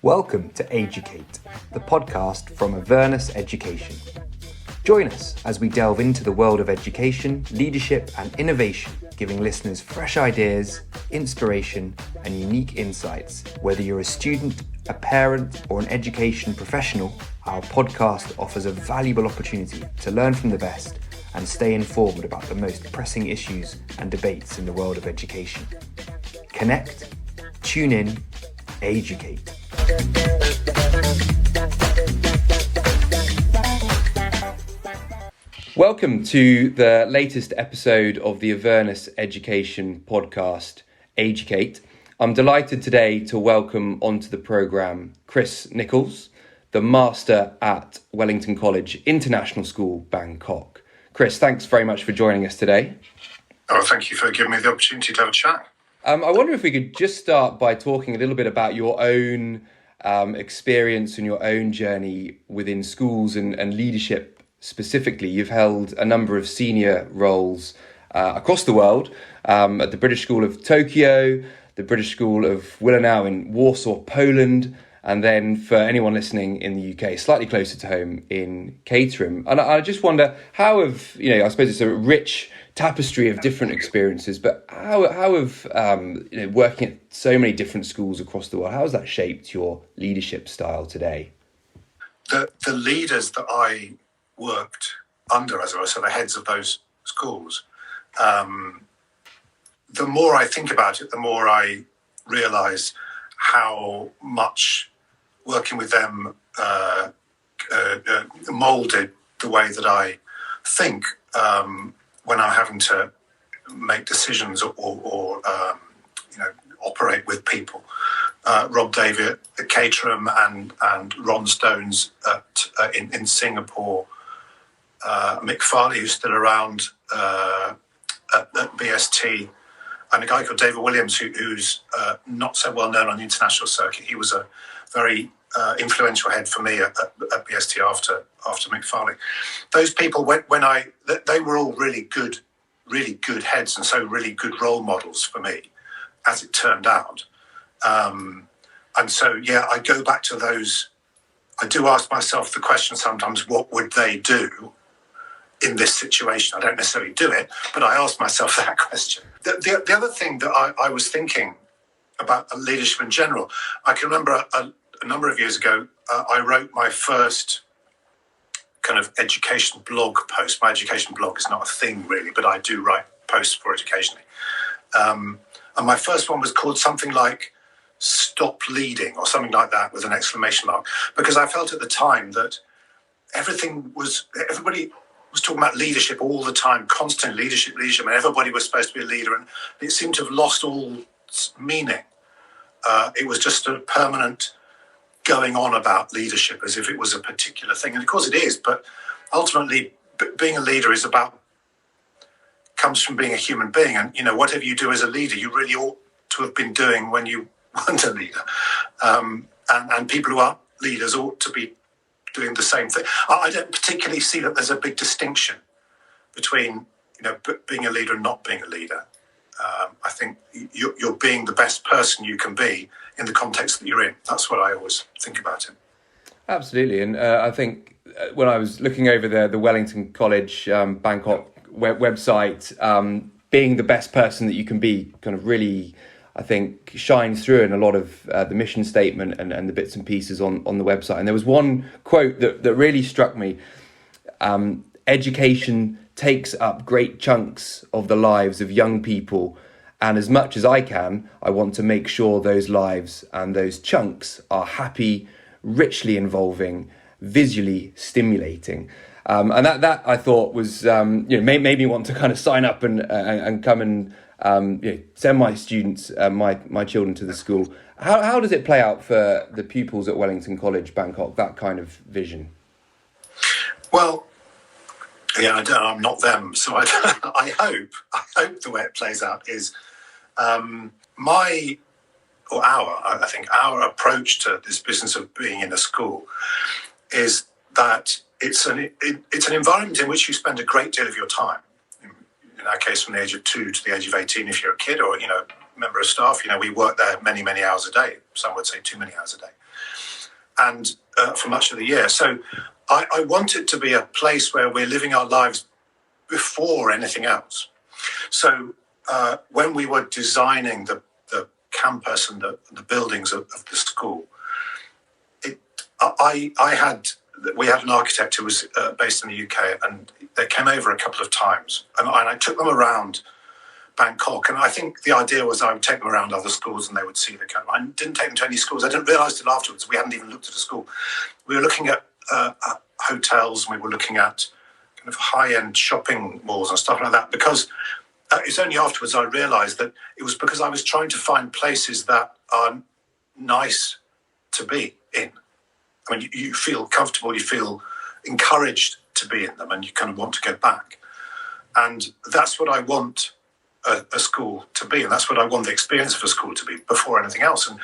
Welcome to AEducate, the podcast from Harkness Education. Join us as we delve into the world of education, leadership and innovation, giving listeners fresh ideas, inspiration and unique insights. Whether you're a student, a parent or an education professional, our podcast offers a valuable opportunity to learn from the best and stay informed about the most pressing issues and debates in the world of education. Connect, tune in, AEducate. Welcome to the latest episode of the Harkness Education podcast, AEducate. I'm delighted today to welcome onto the programme Chris Nicholls, the Master at Wellington College International School, Bangkok. Chris, thanks very much for joining us today. Oh, thank you for giving me the opportunity to have a chat. I wonder if we could just start by talking a little bit about your own experience and your own journey within schools and leadership specifically. You've held a number of senior roles across the world at the British School of Tokyo, the British School of Wilanow in Warsaw, Poland, and then for anyone listening in the UK, slightly closer to home in Caterham. And I just wonder I suppose it's a rich tapestry of different experiences, but how have working at so many different schools across the world, how has that shaped your leadership style today? The leaders that I worked under, as I was, so the heads of those schools, the more I think about it, the more I realise how much working with them moulded the way that I think when I'm having to make decisions or operate with people. Rob Davitt at Caterham and Ron Stones in Singapore, Mick Farley, who's still around at BST, and a guy called David Williams, who's not so well known on the international circuit. He was a very influential head for me at BST after Mick Farley. Those people, they were all really good heads, and so really good role models for me, as it turned out. And so, I go back to those. I do ask myself the question sometimes: what would they do in this situation? I don't necessarily do it, but I ask myself that question. The other thing that I was thinking about leadership in general, I can remember a number of years ago, I wrote my first kind of education blog post. My education blog is not a thing really, but I do write posts for it occasionally. And my first one was called something like "Stop Leading" or something like that with an exclamation mark, because I felt at the time that everybody was talking about leadership all the time, constant leadership, and everybody was supposed to be a leader, and it seemed to have lost all meaning. It was just a permanent going on about leadership as if it was a particular thing. And of course it is, but ultimately being a leader comes from being a human being. And, whatever you do as a leader, you really ought to have been doing when you weren't a leader. And people who aren't leaders ought to be doing the same thing. I don't particularly see that there's a big distinction between, being a leader and not being a leader. I think you're being the best person you can be in the context that you're in. That's what I always think about it. Absolutely. And I think when I was looking over the Wellington College Bangkok website, being the best person that you can be kind of really, I think, shines through in a lot of the mission statement and the bits and pieces on the website. And there was one quote that really struck me. Education takes up great chunks of the lives of young people, and as much as I can, I want to make sure those lives and those chunks are happy, richly involving, visually stimulating. And that I thought was made me want to kind of sign up and come and send my students, my children to the school. How does it play out for the pupils at Wellington College Bangkok, that kind of vision? Well, I'm not them, so I hope the way it plays out is our approach to this business of being in a school is that it's an environment in which you spend a great deal of your time. In our case, from the age of 2 to the age of 18, if you're a kid, or member of staff. We worked there many, many hours a day. Some would say too many hours a day. And for much of the year. So I want it to be a place where we're living our lives before anything else. So when we were designing the campus and the buildings of the school, we had an architect who was based in the UK, and they came over a couple of times, and I took them around Bangkok, and I think the idea was I would take them around other schools and they would see the campus. I didn't take them to any schools. I didn't realise till afterwards we hadn't even looked at a school. We were looking at hotels, and we were looking at kind of high-end shopping malls and stuff like that, because it's only afterwards I realised that it was because I was trying to find places that are nice to be in. I mean, you feel comfortable, you feel encouraged to be in them, and you kind of want to go back. And that's what I want a school to be, and that's what I want the experience of a school to be before anything else. And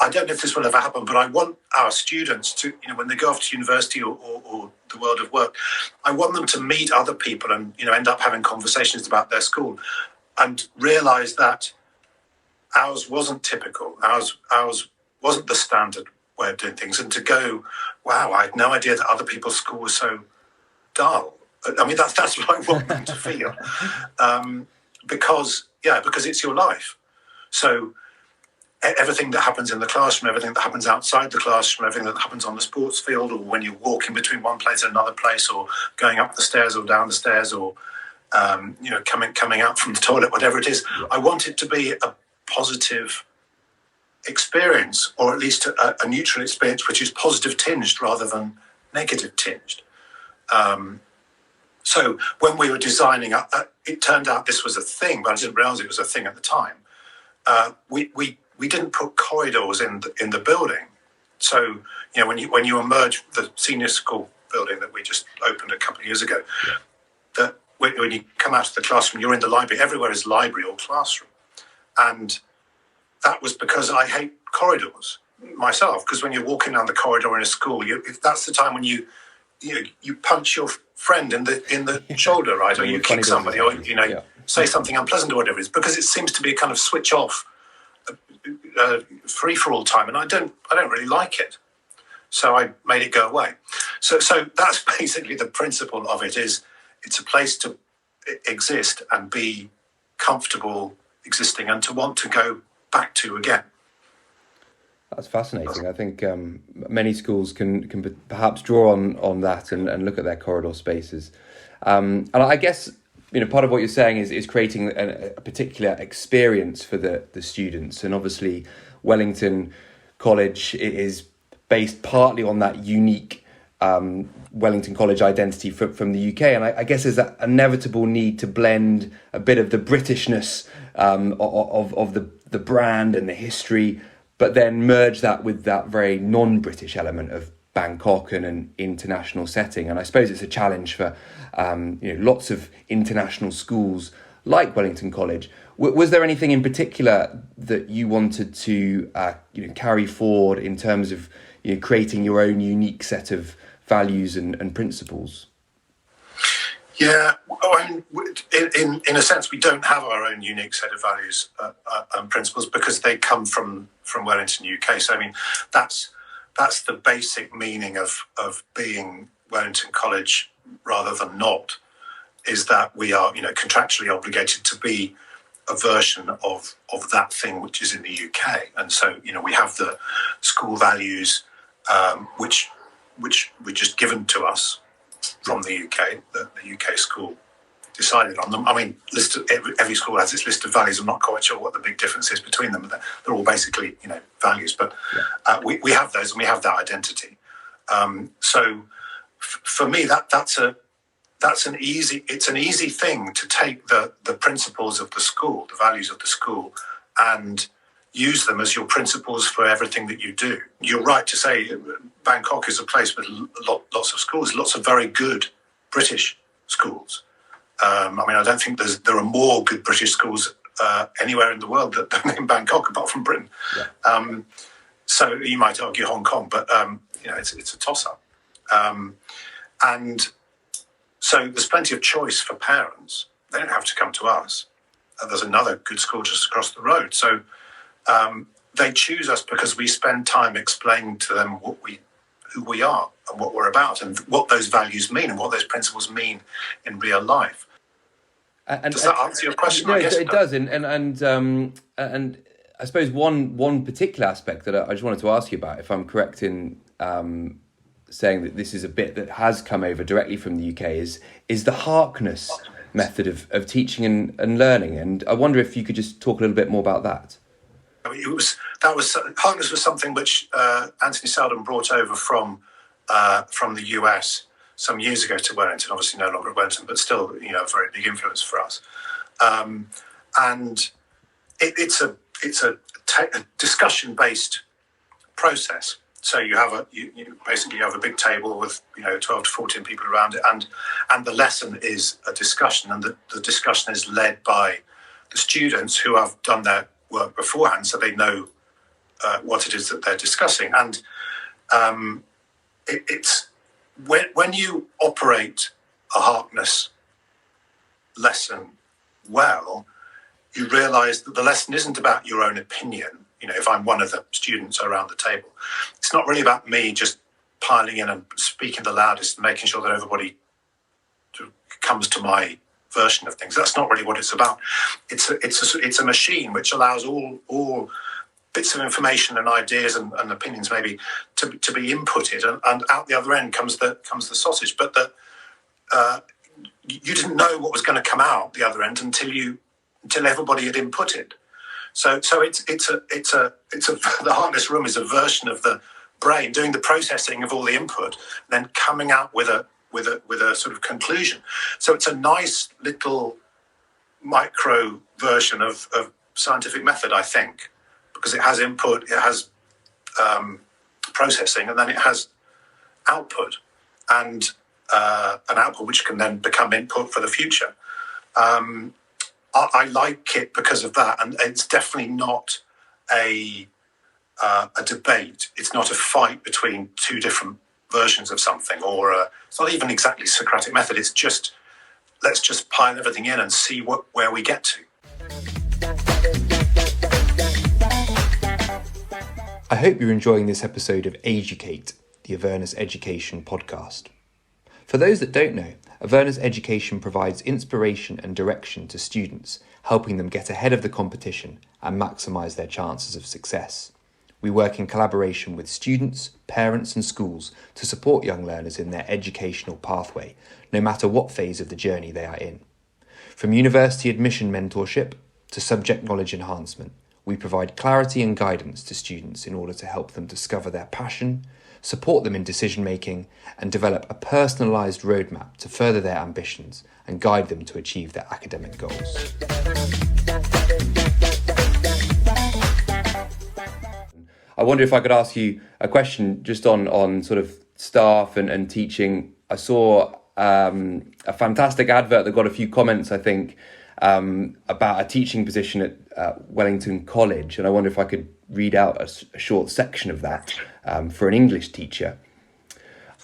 I don't know if this will ever happen, but I want our students to, when they go off to university or the world of work, I want them to meet other people and, end up having conversations about their school and realise that ours wasn't typical. Ours wasn't the standard way of doing things, and to go, wow, I had no idea that other people's school was so dull. I mean, that's what I want them to feel, because it's your life. So everything that happens in the classroom, everything that happens outside the classroom, everything that happens on the sports field, or when you're walking between one place and another place, or going up the stairs or down the stairs, or coming out from the toilet, whatever it is, I want it to be a positive experience, or at least a neutral experience, which is positive tinged rather than negative tinged. So when we were designing, it turned out this was a thing, but I didn't realise it was a thing at the time. We didn't put corridors in the building. So when you emerge the senior school building that we just opened a couple of years ago, that when you come out of the classroom, you're in the library. Everywhere is library or classroom, and that was because I hate corridors myself. Because when you're walking down the corridor in a school, that's the time when you punch your friend in the shoulder, right, or you kick somebody, or say something unpleasant or whatever it is, because it seems to be a kind of switch off, free for all time, and I don't really like it. So I made it go away. So that's basically the principle of it. Is it's a place to exist and be comfortable existing, and to want to go back to again. That's fascinating. I think many schools can perhaps draw on that and look at their corridor spaces. And I guess part of what you're saying is creating a particular experience for the students. And obviously, Wellington College is based partly on that unique Wellington College identity from the UK. And I guess there's that inevitable need to blend a bit of the Britishness of the brand and the history, but then merge that with that very non-British element of Bangkok and an international setting. And I suppose it's a challenge for lots of international schools like Wellington College. Was there anything in particular that you wanted to carry forward in terms of creating your own unique set of values and principles? Yeah, in a sense, we don't have our own unique set of values and principles, because they come from Wellington, UK. So I mean, that's the basic meaning of being Wellington College rather than not, is that we are contractually obligated to be a version of that thing which is in the UK. And so we have the school values which were just given to us from the UK. The UK school decided on them. I mean, every school has its list of values. I'm not quite sure what the big difference is between them, but they're all basically values. But we have those, and we have that identity. So for me, that's an easy thing to take the principles of the school, the values of the school, and use them as your principles for everything that you do. You're right to say Bangkok is a place with lots of schools, lots of very good British schools. I mean, I don't think there are more good British schools anywhere in the world than in Bangkok, apart from Britain. Yeah. So you might argue Hong Kong, but it's a toss-up. And so there's plenty of choice for parents. They don't have to come to us. there's another good school just across the road. So they choose us because we spend time explaining to them who we are and what we're about and what those values mean and what those principles mean in real life. Does that answer your question? No, it does. And I suppose one particular aspect that I just wanted to ask you about, if I'm correct in saying that this is a bit that has come over directly from the UK, is the Harkness method of teaching and learning. And I wonder if you could just talk a little bit more about that. Harkness was something which Anthony Seldon brought over from the US some years ago to Wellington. Obviously, no longer at Wellington, but still, a very big influence for us. And it's a discussion-based process. So you have basically have a big table with 12 to 14 people around it, and the lesson is a discussion, and the discussion is led by the students who have done their work beforehand, so they know what it is that they're discussing. And it's when you operate a Harkness lesson well, you realise that the lesson isn't about your own opinion. If I'm one of the students around the table, it's not really about me just piling in and speaking the loudest and making sure that everybody comes to my version of things. That's not really what it's about. It's a machine which allows all bits of information and ideas and opinions maybe to be inputted, and out the other end comes the sausage. But you didn't know what was going to come out the other end until everybody had inputted. So it's the Harkness room is a version of the brain doing the processing of all the input, then coming out with a sort of conclusion. So it's a nice little micro version of scientific method, I think, because it has input, it has processing, and then it has output, and an output which can then become input for the future. I like it because of that, and it's definitely not a debate. It's not a fight between two different versions of something, or it's not even exactly Socratic method. It's just let's just pile everything in and see where we get to. I hope you're enjoying this episode of AEducate, the Avernus Education podcast. For those that don't know, Avernus Education provides inspiration and direction to students, helping them get ahead of the competition and maximise their chances of success. We work in collaboration with students, parents and schools to support young learners in their educational pathway, no matter what phase of the journey they are in. From university admission mentorship to subject knowledge enhancement, we provide clarity and guidance to students in order to help them discover their passion, support them in decision-making, and develop a personalised roadmap to further their ambitions and guide them to achieve their academic goals. I wonder if I could ask you a question just on sort of staff and teaching. I saw a fantastic advert that got a few comments, I think, about a teaching position at Wellington College, and I wonder if I could read out a short section of that for an English teacher.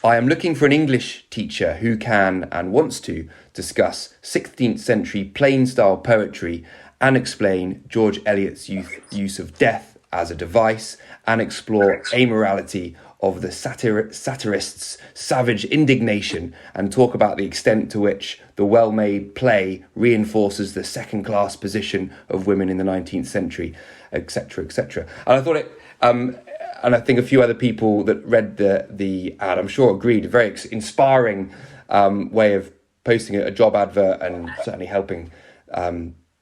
I am looking for an English teacher who can and wants to discuss 16th century plain style poetry and explain George Eliot's use of death as a device and explore amorality of the satirist's savage indignation and talk about the extent to which the well-made play reinforces the second-class position of women in the 19th century, etc., etc. And I thought it, and I think a few other people that read the ad, I'm sure agreed, a very inspiring way of posting a job advert and certainly helping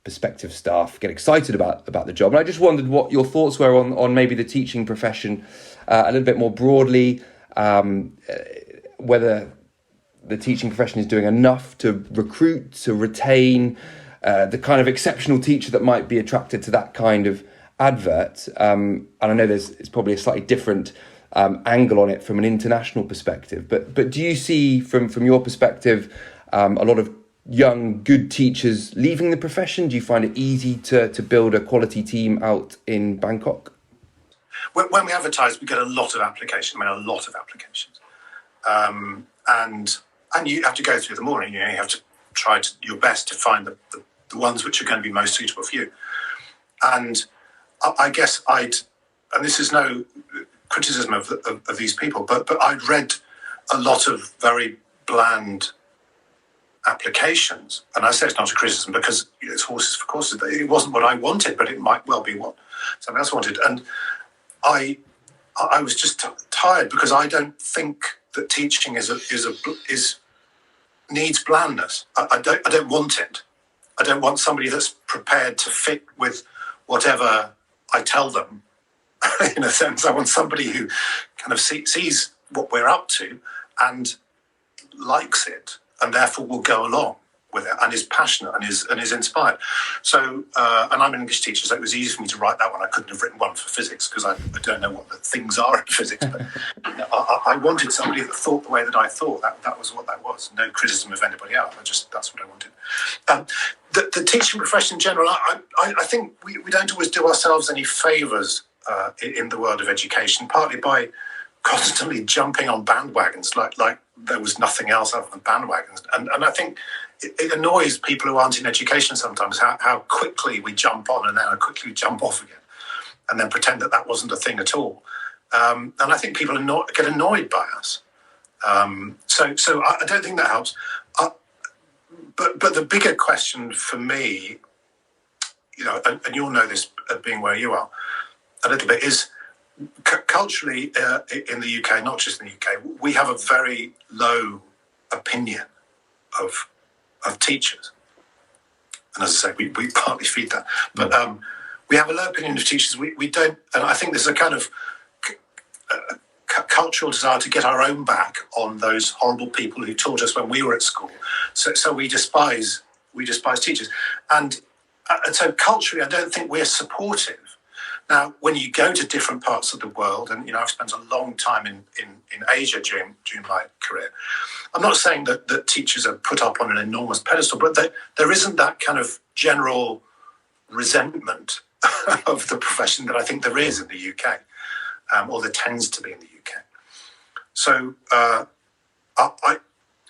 prospective staff get excited about the job. And I just wondered what your thoughts were on maybe the teaching profession a little bit more broadly, whether the teaching profession is doing enough to recruit, to retain the kind of exceptional teacher that might be attracted to that kind of advert. And I know it's probably a slightly different angle on it from an international perspective, but do you see from your perspective a lot of young, good teachers leaving the profession? Do you find it easy to build a quality team out in Bangkok? When we advertise, we get a lot of applications. And you have to go through them all. You have to try your best to find the the ones which are going to be most suitable for you. And I guess and this is no criticism of these people, but I'd read a lot of very bland applications, and I say it's not a criticism because it's horses for courses. It wasn't what I wanted, but it might well be what somebody else wanted. And I was just tired because I don't think that teaching needs blandness. I don't want it. I don't want somebody that's prepared to fit with whatever I tell them. In a sense, I want somebody who kind of sees what we're up to and likes it, and therefore will go along with it and is passionate and is inspired. So, and I'm an English teacher, so it was easy for me to write that one. I couldn't have written one for physics because I don't know what the things are in physics. But I wanted somebody that thought the way that I thought. That was what that was. No criticism of anybody else. That's what I wanted. The teaching profession in general, I think we don't always do ourselves any favours in the world of education, partly by constantly jumping on bandwagons like there was nothing else other than bandwagons. And I think it annoys people who aren't in education sometimes how quickly we jump on and then how quickly we jump off again and then pretend that wasn't a thing at all. And I think people get annoyed by us. So I don't think that helps. But the bigger question for me, and you'll know this being where you are a little bit, is culturally in the UK, not just in the UK, we have a very low opinion of teachers. And as I say, we partly feed that. But we have a low opinion of teachers. We don't, and I think there's a kind of cultural desire to get our own back on those horrible people who taught us when we were at school. So we despise teachers. And so culturally, I don't think we're supportive. Now, when you go to different parts of the world, and I've spent a long time in Asia during my career, I'm not saying that teachers are put up on an enormous pedestal, but there isn't that kind of general resentment of the profession that I think there is in the UK, or there tends to be in the UK. So,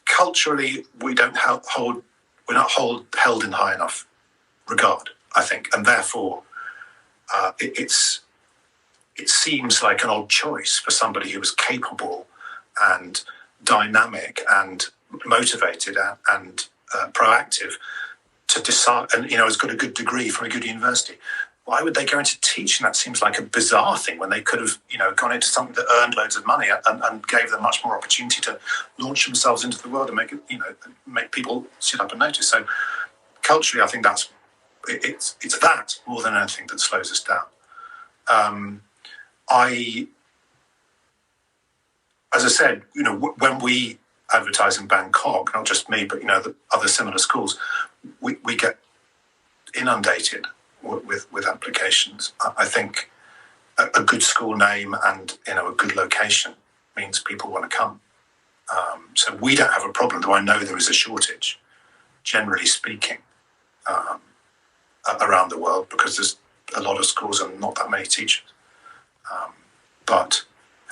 culturally, we're not held in high enough regard, I think, and therefore. It seems like an odd choice for somebody who was capable and dynamic and motivated and proactive to decide, and has got a good degree from a good university. Why would they go into teaching? That seems like a bizarre thing when they could have, gone into something that earned loads of money and gave them much more opportunity to launch themselves into the world and make people sit up and notice. So culturally, I think it's that more than anything that slows us down. As I said, when we advertise in Bangkok, not just me, but the other similar schools, we get inundated with applications. I think a good school name and a good location means people want to come. So we don't have a problem, though I know there is a shortage, generally speaking. Around the world, because there's a lot of schools and not that many teachers.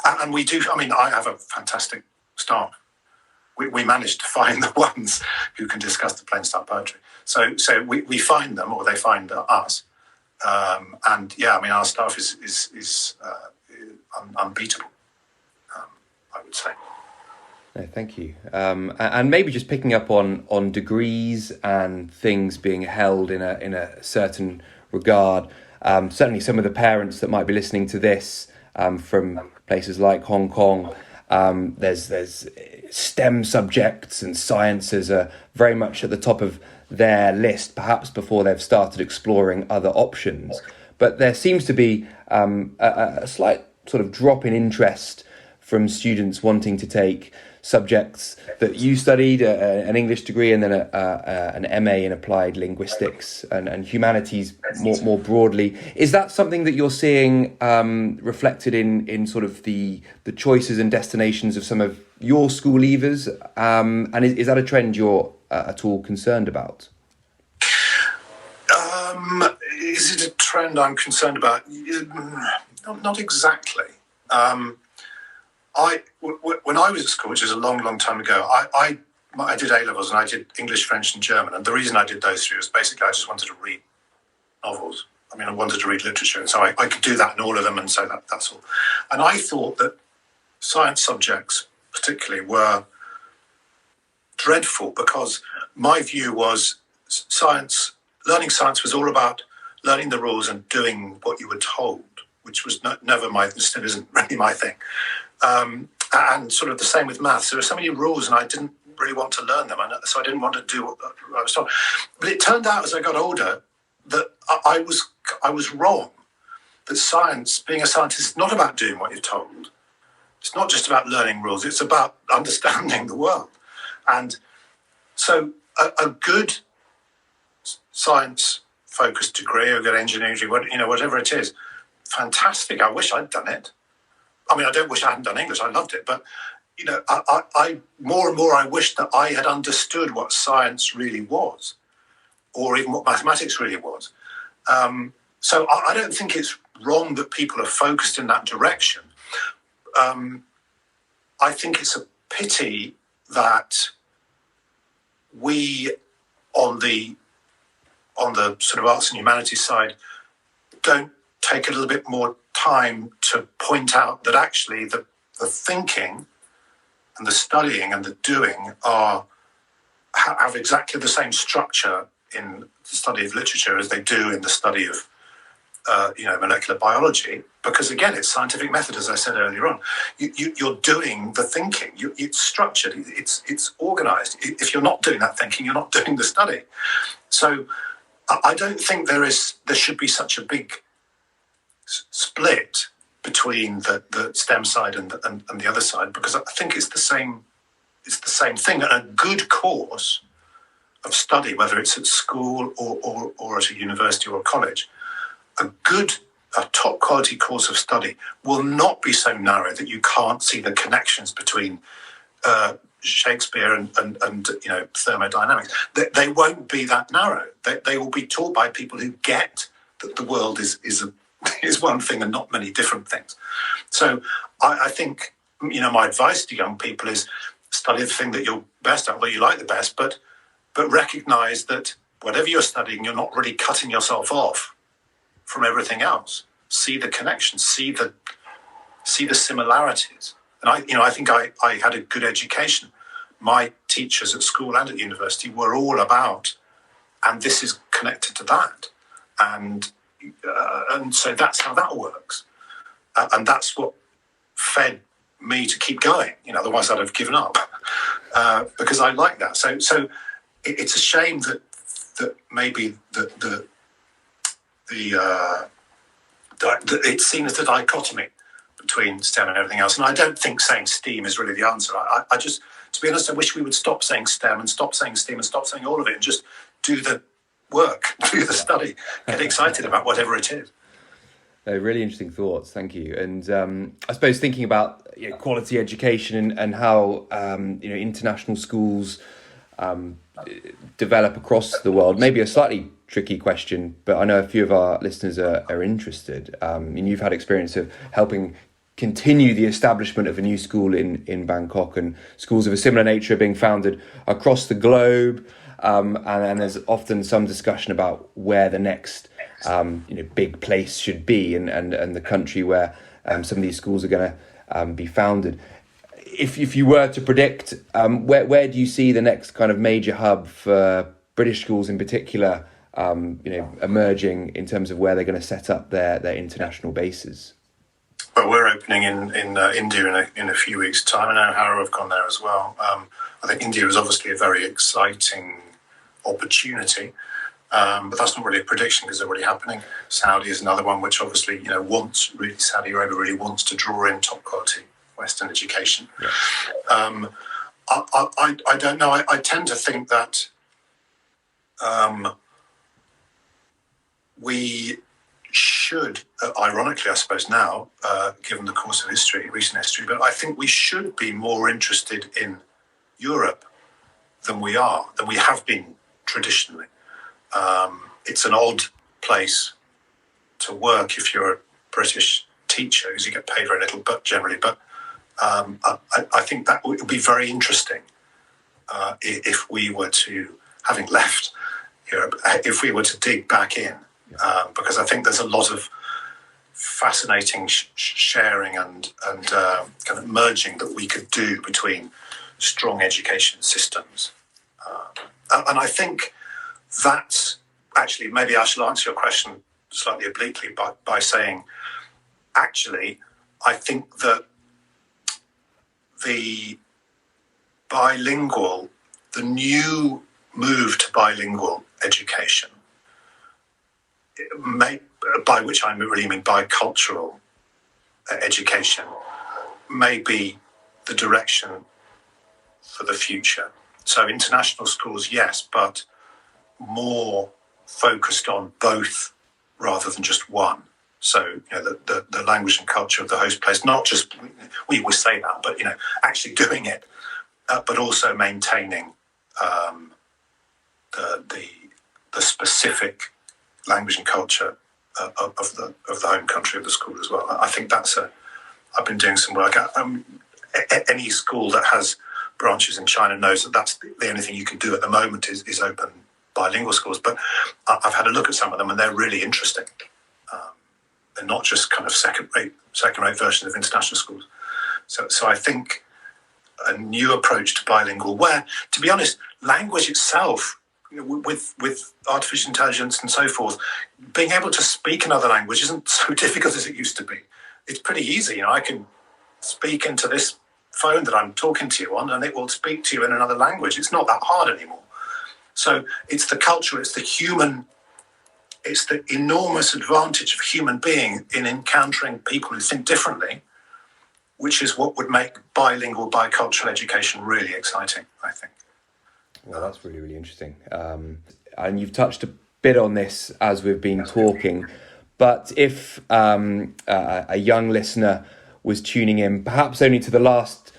And we do, I have a fantastic staff. We managed to find the ones who can discuss the plain style poetry. So we find them, or they find us. And our staff is unbeatable, I would say. No, thank you. And maybe just picking up on degrees and things being held in a certain regard. Certainly, some of the parents that might be listening to this from places like Hong Kong, there's STEM subjects and sciences are very much at the top of their list, perhaps before they've started exploring other options. But there seems to be a slight sort of drop in interest from students wanting to take subjects that you studied, an English degree, and then an MA in applied linguistics and humanities more broadly. Is that something that you're seeing reflected in sort of the choices and destinations of some of your school leavers? And is that a trend you're at all concerned about? Is it a trend I'm concerned about? Not exactly. When I was at school, which is a long, long time ago, I I did A-levels and I did English, French and German. And the reason I did those three was basically I just wanted to read novels. I mean, I wanted to read literature, and so I could do that in all of them, and so that's all. And I thought that science subjects particularly were dreadful because my view was learning science was all about learning the rules and doing what you were told, which was still isn't really my thing. And sort of the same with maths. There were so many rules and I didn't really want to learn them, and so I didn't want to do what I was told. But it turned out as I got older that I was wrong, that science, being a scientist, is not about doing what you're told. It's not just about learning rules, it's about understanding the world. And so a good science-focused degree, a good engineering degree, whatever it is, fantastic. I wish I'd done it. I mean, I don't wish I hadn't done English. I loved it. But, I more and more I wish that I had understood what science really was, or even what mathematics really was. So I don't think it's wrong that people are focused in that direction. I think it's a pity that we, on the sort of arts and humanities side, don't take a little bit more time to point out that actually the thinking and the studying and the doing have exactly the same structure in the study of literature as they do in the study of molecular biology, because again, it's scientific method, as I said earlier on. You're doing the thinking. It's structured. It's organised. If you're not doing that thinking, you're not doing the study. So I don't think there should be such a big split between the STEM side and the other side, because I think it's the same thing. And a good course of study, whether it's at school or at a university or a college, a top quality course of study will not be so narrow that you can't see the connections between Shakespeare and thermodynamics. They won't be that narrow. They will be taught by people who get that the world is one thing and not many different things. So I think my advice to young people is study the thing that you're best at, what you like the best, but recognise that whatever you're studying, you're not really cutting yourself off from everything else. See the connections, see the similarities. And I think I had a good education. My teachers at school and at university were all about, and this is connected to that, and so that's how that works, and that's what fed me to keep going. Otherwise I'd have given up, because I like that. So it's a shame that maybe it's seen as the dichotomy between STEM and everything else. And I don't think saying STEAM is really the answer. I just, to be honest, I wish we would stop saying STEM and stop saying STEAM and stop saying all of it and just do the work, do the study, get excited about whatever it is. Really interesting thoughts, thank you. And I suppose thinking about quality education and how international schools develop across the world, maybe a slightly tricky question, but I know a few of our listeners are interested. And you've had experience of helping continue the establishment of a new school in Bangkok, and schools of a similar nature are being founded across the globe. And there's often some discussion about where the next big place should be, and the country where some of these schools are going to be founded. If you were to predict, where do you see the next kind of major hub for British schools in particular, emerging in terms of where they're going to set up their international bases? Well, we're opening in India in a few weeks' time. I know Harrow have gone there as well. I think India is obviously a very exciting opportunity, but that's not really a prediction because they're already happening. Saudi is another one which obviously Saudi Arabia really wants to draw in top quality Western education. Yeah. I don't know. I tend to think that we should, ironically, I suppose now, given the course of recent history, but I think we should be more interested in Europe than we have been traditionally. It's an odd place to work if you're a British teacher, because you get paid very little, but I think that would be very interesting if we were to, having left Europe, if we were to dig back in, because I think there's a lot of fascinating sharing and kind of merging that we could do between strong education systems. And I think that's actually, maybe I shall answer your question slightly obliquely by saying, actually, I think that the new move to bilingual education, by which I really mean bicultural education, may be the direction for the future. So international schools, yes, but more focused on both rather than just one. So, the language and culture of the host place, not just, we always say that, but, actually doing it, but also maintaining the specific language and culture of the home country of the school as well. I think I've been doing some work. Any school that has branches in China knows that that's the only thing you can do at the moment is open bilingual schools. But I've had a look at some of them, and they're really interesting. They're not just kind of second-rate versions of international schools. So I think a new approach to bilingual, where, to be honest, language itself, with artificial intelligence and so forth, being able to speak another language isn't so difficult as it used to be. It's pretty easy. I can speak into this phone that I'm talking to you on, and it will speak to you in another language. It's not that hard anymore. So it's the culture, it's the human, it's the enormous advantage of human being in encountering people who think differently, which is what would make bilingual, bicultural education really exciting, I think. Well, that's really, really interesting. And you've touched a bit on this as we've been talking, but if a young listener was tuning in, perhaps only to the last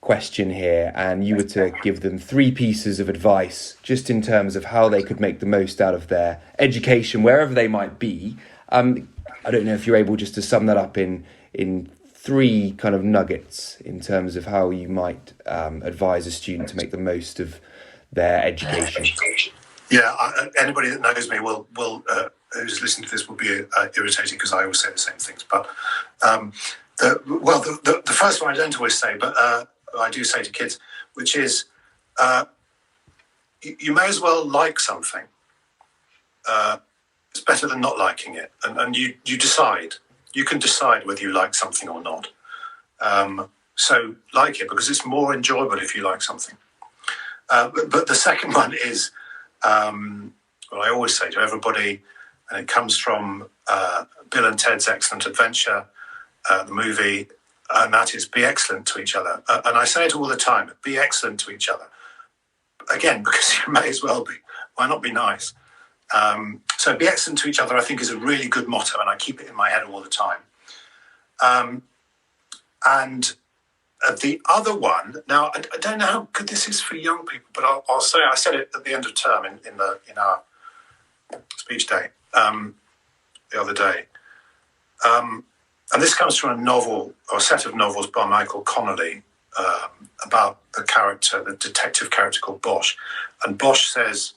question here, and you were to give them 3 pieces of advice just in terms of how they could make the most out of their education, wherever they might be, I don't know if you're able just to sum that up in 3 kind of nuggets in terms of how you might advise a student to make the most of their education. Yeah, anybody that knows me will who's listening to this will be irritated because I always say the same things. But the first one I don't always say, but I do say to kids, which is you may as well like something. It's better than not liking it, and you decide. You can decide whether you like something or not. So like it, because it's more enjoyable if you like something. But the second one is, what I always say to everybody, and it comes from Bill and Ted's Excellent Adventure, the movie, and that is be excellent to each other. And I say it all the time, be excellent to each other. Again, because you may as well be. Why not be nice? So be excellent to each other, I think, is a really good motto, and I keep it in my head all the time. And the other one, now I don't know how good this is for young people, but I'll say I said it at the end of term in our speech day the other day, and this comes from a novel or a set of novels by Michael Connolly about the detective character called Bosch, and Bosch says,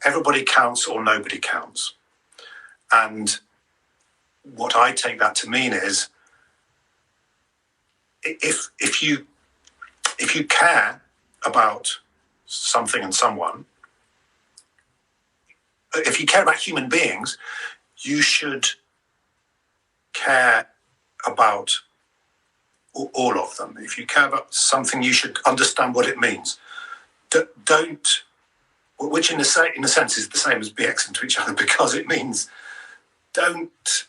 everybody counts or nobody counts. And what I take that to mean is, if you care about something and someone, if you care about human beings, you should care about all of them. If you care about something, you should understand what it means. Don't, which in a sense is the same as be excellent to each other, because it means don't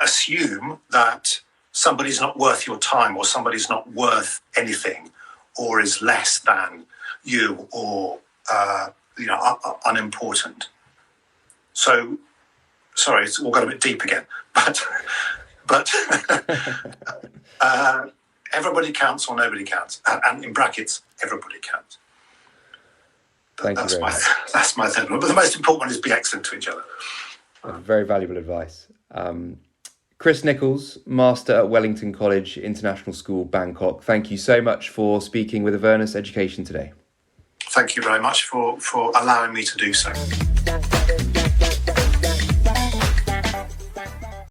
assume that somebody's not worth your time, or somebody's not worth anything, or is less than you, or unimportant. So, sorry, it's all got a bit deep again, but everybody counts or nobody counts, and in brackets, everybody counts. That's my third one. But the most important one is be excellent to each other. Very valuable advice. Chris Nicholls, Master at Wellington College International School, Bangkok. Thank you so much for speaking with Avernus Education today. Thank you very much for allowing me to do so.